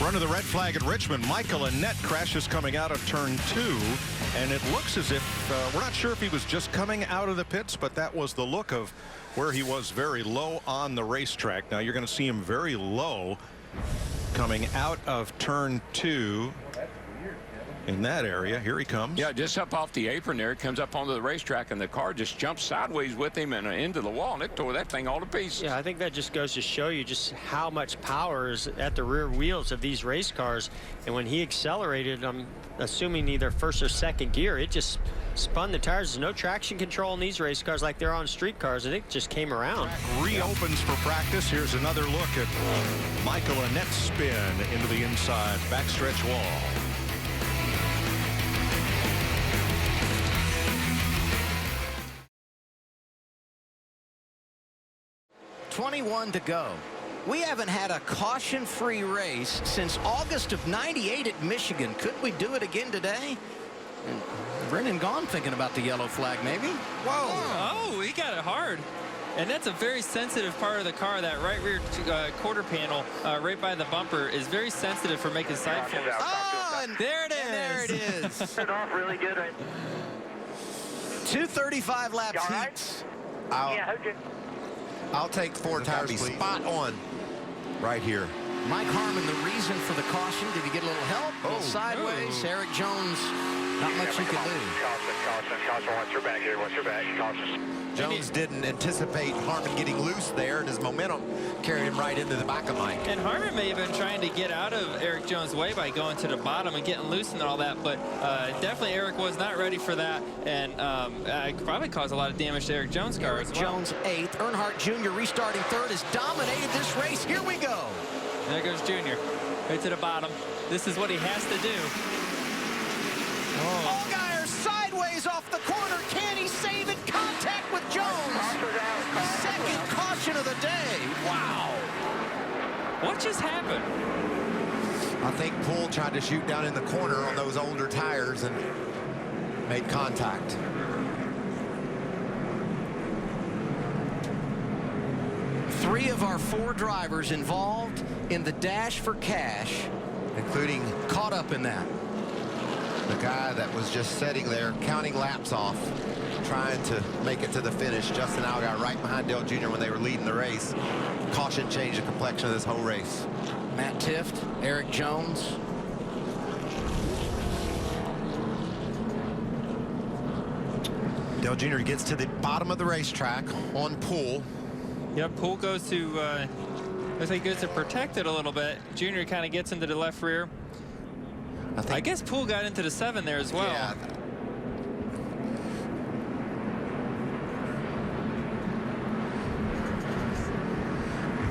Run of the red flag at Richmond. Michael Annett crashes coming out of turn 2, and it looks as if we're not sure if he was just coming out of the pits, but that was the look of where he was, very low on the racetrack. Now you're going to see him very low coming out of turn 2 in that area. Here he comes. Yeah, just up off the apron there. It comes up onto the racetrack, and the car just jumps sideways with him and into the wall, and it tore that thing all to pieces. Yeah, I think that just goes to show you just how much power is at the rear wheels of these race cars. And when he accelerated, I'm assuming either first or second gear, it just spun the tires. There's no traction control in these race cars like they're on street cars, and it just came around. Reopens for practice. Here's another look at Michael Annett's spin into the inside backstretch wall. 21 to go. We haven't had a caution-free race since August of '98 at Michigan. Could we do it again today? And Brendan Gaughan thinking about the yellow flag, maybe. Whoa! Oh, he got it hard. And that's a very sensitive part of the car. That right rear quarter panel right by the bumper is very sensitive for making side forks. Oh, and there it is. There it is. Turned off really good. Right? 235 laps. All right? Heats. Yeah, hold you. I'll take 4 tires, please. Spot on right here. Mike Harmon, the reason for the caution. Did he get a little help? A little sideways. Eric Jones, not much you can do. Caution. Watch your back here. Watch your back. Caution. Jones didn't anticipate Harmon getting loose there, and his momentum carried him right into the back of Mike. And Harmon may have been trying to get out of Eric Jones' way by going to the bottom and getting loose and all that, but definitely Eric was not ready for that, and probably caused a lot of damage to Eric Jones' car as well. Jones 8th. Earnhardt Jr. restarting 3rd has dominated this race. Here we go. There goes Junior, right to the bottom. This is what he has to do. Allgaier sideways off the corner. Can he save it? Contact with Jones. Second caution of the day. Wow. What just happened? I think Poole tried to shoot down in the corner on those older tires and made contact. Three of our 4 drivers involved in the dash for cash, Including caught up in that. the guy that was just sitting there counting laps off, trying to make it to the finish. Justin Allgaier right behind Dale Jr. when they were leading the race. Caution changed the complexion of this whole race. Matt Tifft, Eric Jones. Dale Jr. gets to the bottom of the racetrack on Poole. Yep, Poole goes to, looks like he goes to protect it a little bit. Junior kind of gets into the left rear. I guess Poole got into the 7 there as well. Yeah.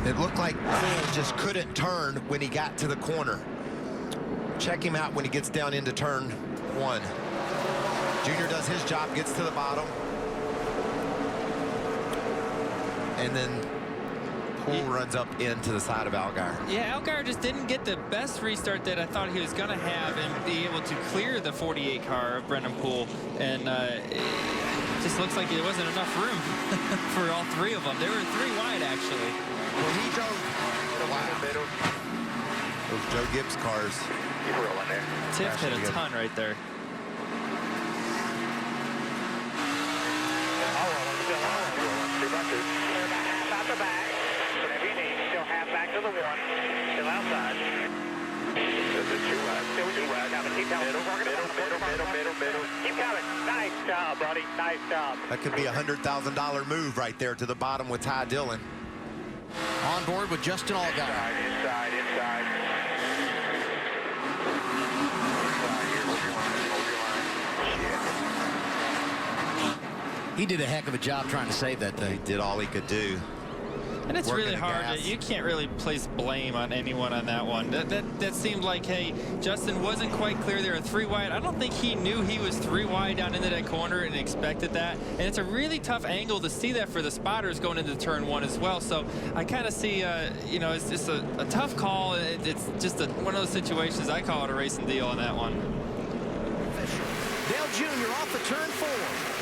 It looked like Poole just couldn't turn when he got to the corner. Check him out when he gets down into turn 1. Junior does his job, gets to the bottom. And then Poole runs up into the side of Allgaier. Yeah, Allgaier just didn't get the best restart that I thought he was going to have and be able to clear the 48 car of Brendan Poole. And it just looks like there wasn't enough room for all 3 of them. They were 3 wide, actually. Well, he drove. Wow. Those Joe Gibbs cars. Keep rolling there. Tiff hit a ton right there. Half out the back. Whatever you need. Still half back to the 1. Still outside. Still too wide. Keep coming. Middle. Keep coming. Nice job, buddy. Nice job. That could be a $100,000 move right there to the bottom with Ty Dillon. On board with Justin Allgaier. Inside. He did a heck of a job trying to save that thing. He did all he could do. And it's Working really the hard. gas. You can't really place blame on anyone on that one. That seemed like, hey, Justin wasn't quite clear. There were 3 wide. I don't think he knew he was 3 wide down into that corner and expected that. And it's a really tough angle to see that for the spotters going into turn 1 as well. So I kind of see, you know, it's just a tough call. It's just one of those situations. I call it a racing deal on that one. Dale Jr. off the turn 4.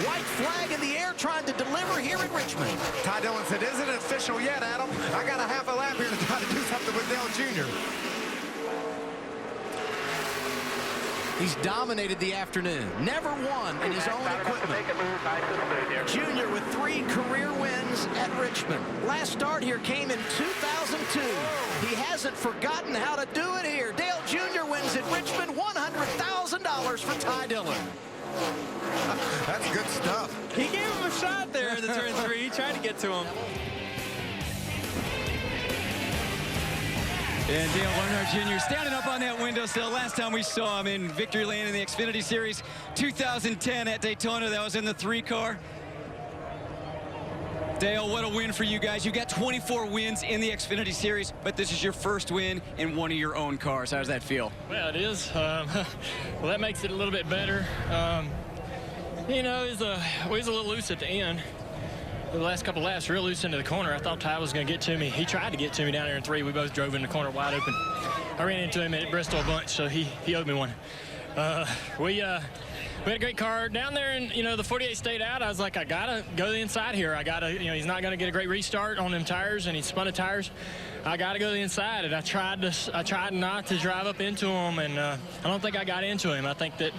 White flag in the air trying to deliver here in Richmond. Ty Dillon said, isn't it official yet, Adam? I got a half a lap here to try to do something with Dale Jr. He's dominated the afternoon. Never won in his own equipment. Junior with 3 career wins at Richmond. Last start here came in 2002. He hasn't forgotten how to do it here. Dale Jr. wins at Richmond, $100,000 for Ty Dillon. That's good stuff. He gave him a shot there in the turn 3. He tried to get to him. And Dale Earnhardt Jr. standing up on that windowsill. Last time we saw him in victory lane in the Xfinity Series 2010 at Daytona. That was in the 3 car. Dale, what a win for you guys. You got 24 wins in the Xfinity Series, but this is your first win in one of your own cars. How does that feel? Well, it is. Well, that makes it a little bit better. You know, we was a little loose at the end. The last couple laps, real loose into the corner. I thought Ty was going to get to me. He tried to get to me down there in 3. We both drove in the corner wide open. I ran into him at Bristol a bunch, so he owed me one. We had a great car down there, and the 48 stayed out. I was like, I gotta go the inside here. I gotta, he's not going to get a great restart on them tires, and he spun the tires. I got to go to the inside, and I tried not to drive up into him, and I don't think I got into him. I think that,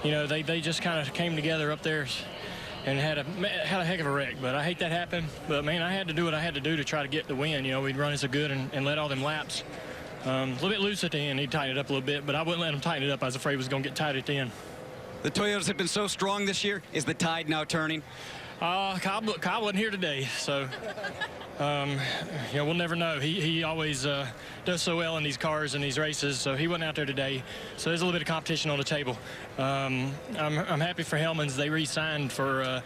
they just kind of came together up there and had a heck of a wreck. But I hate that happened. But, man, I had to do what I had to do to try to get the win. We'd run so good and led all them laps. A little bit loose at the end. He tightened it up a little bit, but I wouldn't let him tighten it up. I was afraid it was going to get tight at the end. The Toyotas have been so strong this year. Is the tide now turning? Kyle wasn't here today, so we'll never know. He always does so well in these cars and these races, so he wasn't out there today. So there's a little bit of competition on the table. I'm happy for Hellmans. They re-signed for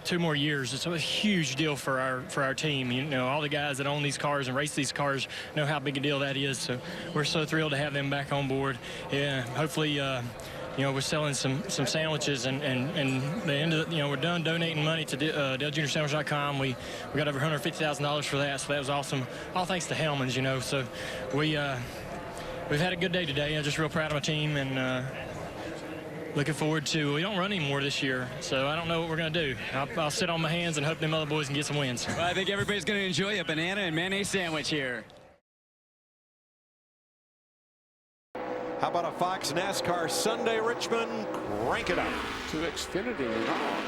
2 more years. It's a huge deal for our team. All the guys that own these cars and race these cars know how big a deal that is. So we're so thrilled to have them back on board. Yeah, hopefully. We're selling some sandwiches, and the end of we're done donating money to DaleJr.Sandwich.com. We got over $150,000 for that, so that was awesome. All thanks to Hellmans, So we've had a good day today. I'm just real proud of my team, and looking forward to. We don't run anymore this year, so I don't know what we're going to do. I'll sit on my hands and hope them other boys can get some wins. Well, I think everybody's going to enjoy a banana and mayonnaise sandwich here. How about a Fox NASCAR Sunday, Richmond? Crank it up. To Xfinity and on.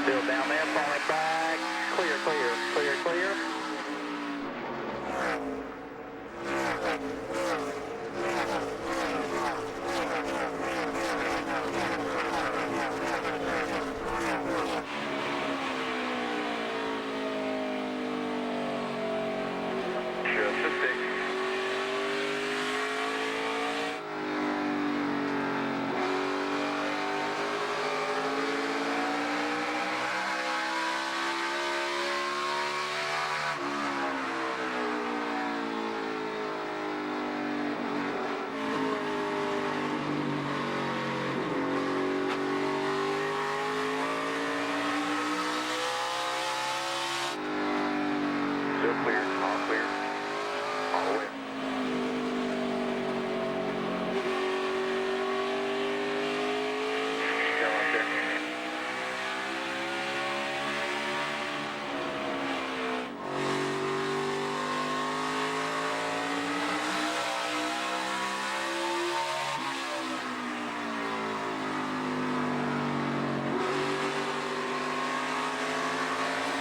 Still down there, falling back. Clear, clear, clear, clear. Just a 6. Still clear, all clear, all the way. Still up there.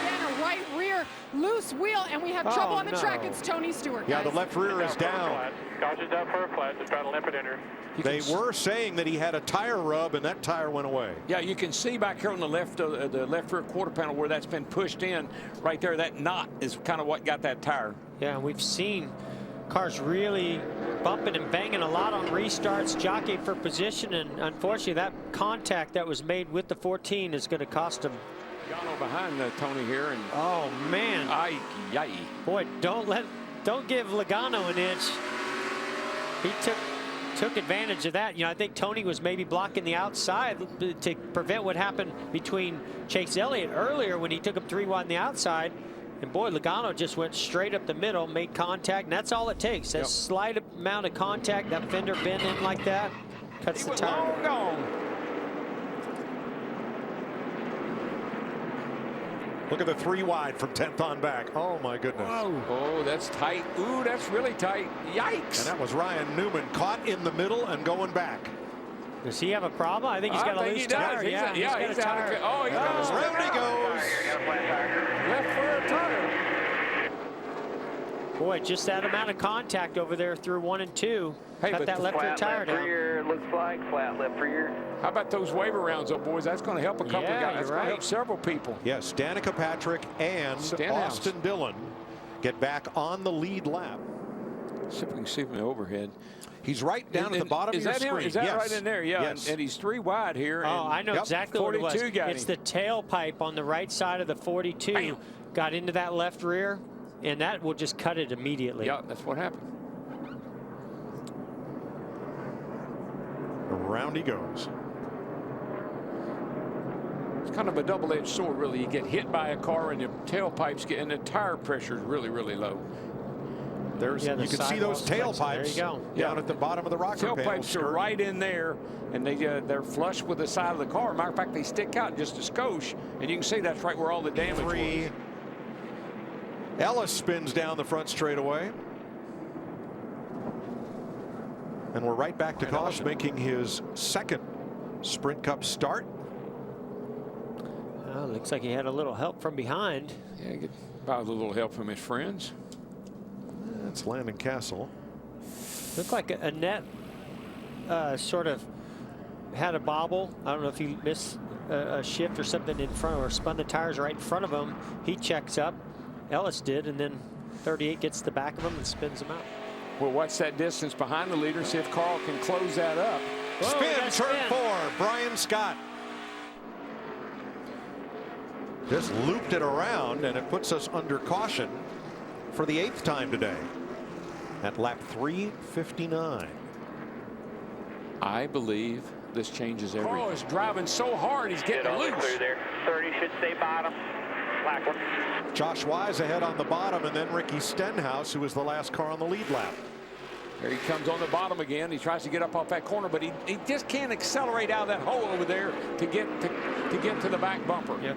Again, a right rear loose wheel, and we have trouble on the track. It's Tony Stewart. Yeah, guys. the left rear is down. Caution's down for a flat. Just try to limp it in her. They were saying that he had a tire rub, and that tire went away. Yeah, you can see back here on the left rear quarter panel where that's been pushed in. Right there, that knot is kind of what got that tire. Yeah, we've seen cars really bumping and banging a lot on restarts, jockeying for position, and unfortunately that contact that was made with the 14 is going to cost him. Gano behind Tony here, and oh man, ay. Boy, don't give Logano an inch. He took advantage of that. You know, I think Tony was maybe blocking the outside to prevent what happened between Chase Elliott earlier when he took him 3 wide on the outside. And boy, Logano just went straight up the middle, made contact, and that's all it takes. That slight amount of contact, that fender bend in like that, cuts the tire. Long gone. Look at the 3 wide from 10th on back. Oh, my goodness. Oh, that's tight. Ooh, that's really tight. Yikes. And that was Ryan Newman caught in the middle and going back. Does he have a problem? I think he's got a loose tire. He's got a tire. Oh, he's got a round he goes. Left for a tire. Boy, just that amount of contact over there through 1 and 2. Hey, cut that left rear tire down. Looks like flat left rear. How about those waiver rounds, though, boys? That's going to help a couple of guys. That's going to help several people. Yes, Danica Patrick and Austin Dillon get back on the lead lap. See if we can see from the overhead. He's right down at the bottom of your screen. Is that right in there? Yeah, yes. and he's 3 wide here. Oh, I know exactly what it was. Got it's him. the tailpipe on the right side of the 42. Bam. Got into that left rear, and that will just cut it immediately. Yeah, that's what happened. Around he goes. It's kind of a double-edged sword, really. You get hit by a car, and your tailpipes get, and the tire pressure is really, really low. There's, you can see those tailpipes down at the bottom of the rocker panel. Tailpipes are right in there, and they're flush with the side of the car. Matter of fact, they stick out just a skosh, and you can see that's right where all the damage was. Ellis spins down the front straightaway. And we're right back to Kosh making his 2nd Sprint Cup start. Well, looks like he had a little help from behind. Yeah, get about a little help from his friends. That's Landon Castle. Looked like Annette sort of had a bobble. I don't know if he missed a shift or something in front, or spun the tires right in front of him. He checks up. Ellis did, and then 38 gets the back of him and spins him out. Well, watch that distance behind the leader. See if Carl can close that up. Whoa, turn 4. Brian Scott just looped it around, and it puts us under caution for the 8th time today at lap 359. I believe this changes everything. Carl is driving so hard, he's getting loose. Clear there. 30 should stay bottom. Black one. Josh Wise ahead on the bottom, and then Ricky Stenhouse, who was the last car on the lead lap. Here he comes on the bottom again. He tries to get up off that corner, but he just can't accelerate out of that hole over there to get to the back bumper. Yeah,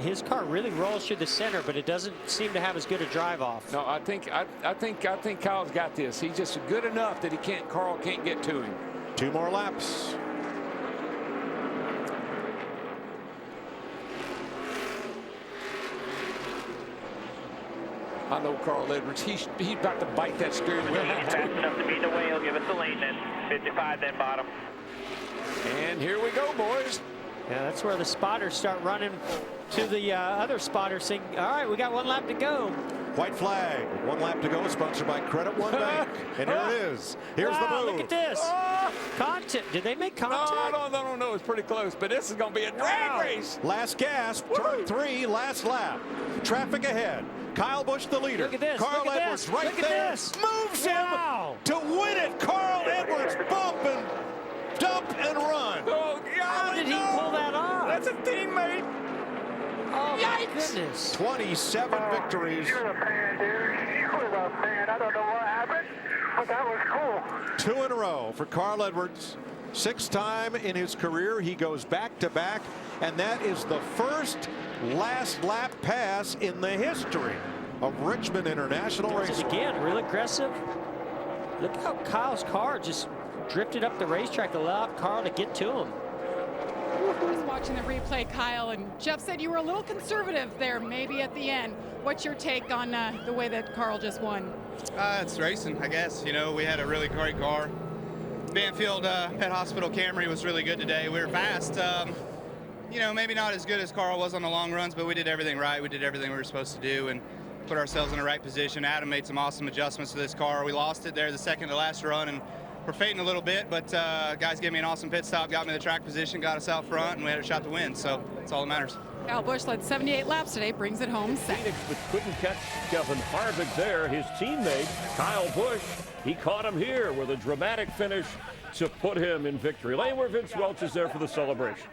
his car really rolls through the center, but it doesn't seem to have as good a drive off. No, I think Kyle's got this. He's just good enough that Carl can't get to him. 2 more laps. I know Carl Edwards. He's about to bite that steering wheel. Fast enough to beat the wheel. Give us the lane then. 55 then bottom. And here we go, boys. Yeah, that's where the spotters start running to the other spotters saying, all right, we got 1 lap to go. White flag. 1 lap to go, sponsored by Credit One Bank. And here it is. Here's the move. Look at this. Contact. Did they make contact? No. It's pretty close, but this is going to be a drag race. Last gasp. Turn 3, last lap. Traffic ahead. Kyle Busch the leader. Look at this. Carl Edwards right there. Moves him to win it. Carl Edwards bump and dump and run. Oh, God. How did he pull that off? That's a teammate. Oh, my goodness. 27 victories. You're a fan, dude. You're a fan. I don't know what happened, but that was cool. 2 in a row for Carl Edwards. 6th time in his career. He goes back to back, and that is the first last lap pass in the history of Richmond International Racing. Again, real aggressive. Look how Kyle's car just drifted up the racetrack, allowed Carl to get to him. I was watching the replay, Kyle, and Jeff said you were a little conservative there, maybe at the end. What's your take on the way that Carl just won? It's racing, I guess. You know, we had a really great car. Banfield Pet Hospital Camry was really good today. We were fast. You know, maybe not as good as Carl was on the long runs, but we did everything right. We did everything we were supposed to do and put ourselves in the right position. Adam made some awesome adjustments to this car. We lost it there the second to last run, and we're fading a little bit, but guys gave me an awesome pit stop, got me the track position, got us out front, and we had a shot to win, so that's all that matters. Kyle Busch led 78 laps today, brings it home second. Phoenix, but couldn't catch Kevin Harvick there. His teammate, Kyle Busch, he caught him here with a dramatic finish to put him in victory lane, where Vince Welch is there for the celebration.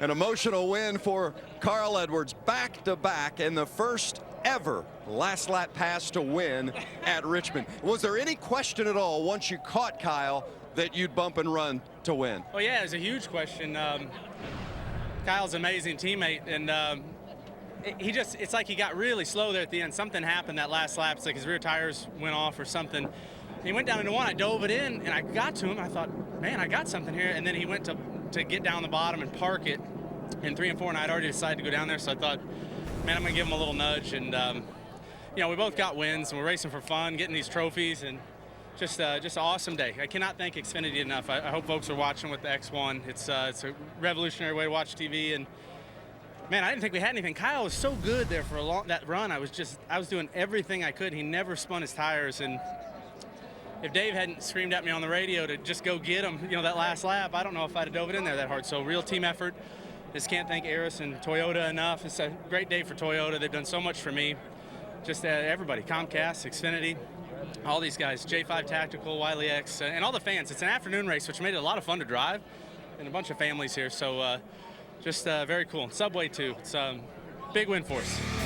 An emotional win for Carl Edwards, back-to-back, and the first ever last lap pass to win at Richmond. Was there any question at all once you caught Kyle that you'd bump and run to win? Well, yeah, it was a huge question. Kyle's an amazing teammate, and it's like he got really slow there at the end. Something happened that last lap. It's like his rear tires went off or something. He went down into one. I dove it in, and I got to him. I thought, man, I got something here. And then he went to get down the bottom and park it in 3 and 4, and I'd already decided to go down there. So I thought, man, I'm going to give him a little nudge. And, you know, we both got wins, and we're racing for fun, getting these trophies, and just an awesome day. I cannot thank Xfinity enough. I hope folks are watching with the X1. It's a revolutionary way to watch TV. And, man, I didn't think we had anything. Kyle was so good there for that run. I was doing everything I could. He never spun his tires. And if Dave hadn't screamed at me on the radio to just go get him, you know, that last lap, I don't know if I'd have dove it in there that hard. So real team effort. Just can't thank Eris and Toyota enough. It's a great day for Toyota. They've done so much for me. Just everybody, Comcast, Xfinity, all these guys, J5 Tactical, Wiley X, and all the fans. It's an afternoon race, which made it a lot of fun to drive, and a bunch of families here. So just very cool. Subway too. It's a big win for us.